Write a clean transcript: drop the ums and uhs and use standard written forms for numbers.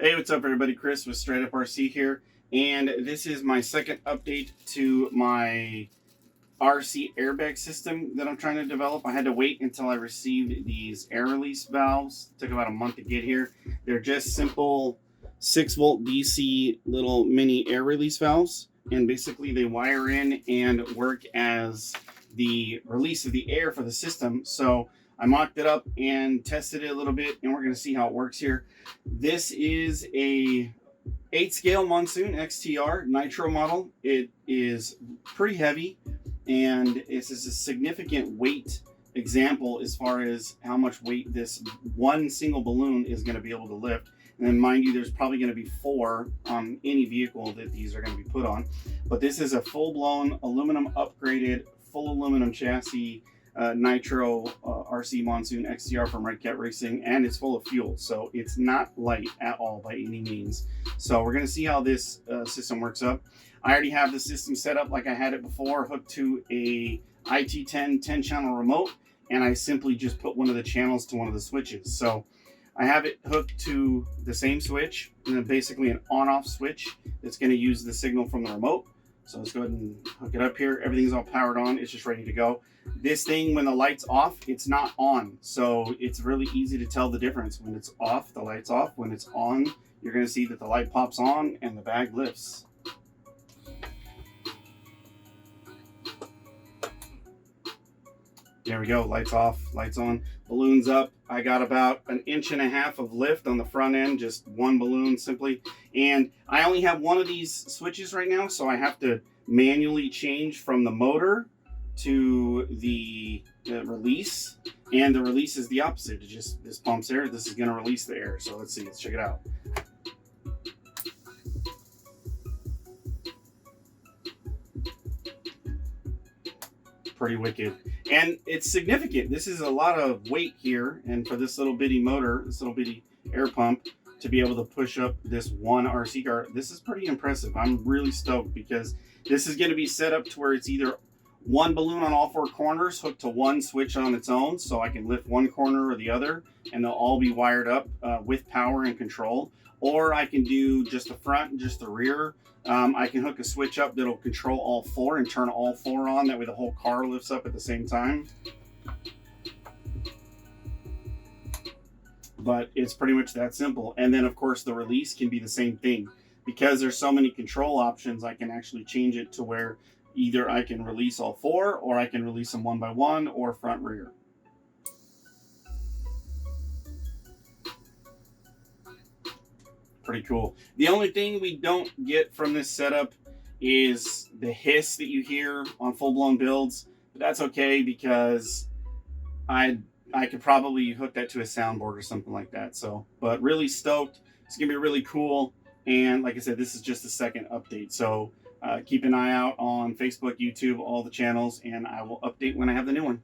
Hey, what's up everybody? Chris with Straight Up RC here, and this is my second update to my RC airbag system that I'm trying to develop. I had to wait until I received these air release valves. It took about a month to get here. They're just simple 6-volt DC little mini air release valves, and basically they wire in and work as the release of the air for the system. So I mocked it up and tested it a little bit, and we're going to see how it works here. This is a 8 scale Monsoon XTR Nitro model. It is pretty heavy, and it's a significant weight example as far as how much weight this one single balloon is going to be able to lift. And then mind you, there's probably going to be 4 on any vehicle that these are going to be put on. But this is a full-blown aluminum upgraded, full aluminum chassis Nitro RC Monsoon XTR from Red Cat Racing, and it's full of fuel, so it's not light at all by any means. So we're going to see how this system works up. I already have the system set up like I had it before, hooked to a IT10 10-channel remote, and I simply just put one of the channels to one of the switches. So I have it hooked to the same switch, and then basically an on-off switch that's going to use the signal from the remote. So let's go ahead and hook it up here. Everything's all powered on. It's just ready to go. This thing, when the light's off, it's not on. So it's really easy to tell the difference. When it's off, the light's off. When it's on, you're going to see that the light pops on and the bag lifts. There we go. Lights off, lights on, balloons up. I got about 1.5 inches of lift on the front end, just one balloon simply. And I only have one of these switches right now, so I have to manually change from the motor to the release. And the release is the opposite. It just, this pumps air. This is going to release the air. So let's see. Let's check it out. Pretty wicked. And it's significant. This is a lot of weight here, and for this little bitty motor, this little bitty air pump, to be able to push up this one RC car, this is pretty impressive. I'm really stoked because this is going to be set up to where it's either one balloon on all 4 corners hooked to one switch on its own, so I can lift one corner or the other, and they'll all be wired up with power and control. Or I can do just the front and just the rear. I can hook a switch up that'll control all 4 and turn all 4 on. That way the whole car lifts up at the same time. But it's pretty much that simple. And then of course the release can be the same thing. Because there's so many control options, I can actually change it to where either I can release all 4, or I can release them one by one, or front rear. Pretty cool. The only thing we don't get from this setup is the hiss that you hear on full-blown builds. But that's okay because I could probably hook that to a soundboard or something like that. So, but really stoked. It's gonna be really cool. And like I said, this is just the second update. So keep an eye out on Facebook, YouTube, all the channels, and I will update when I have the new one.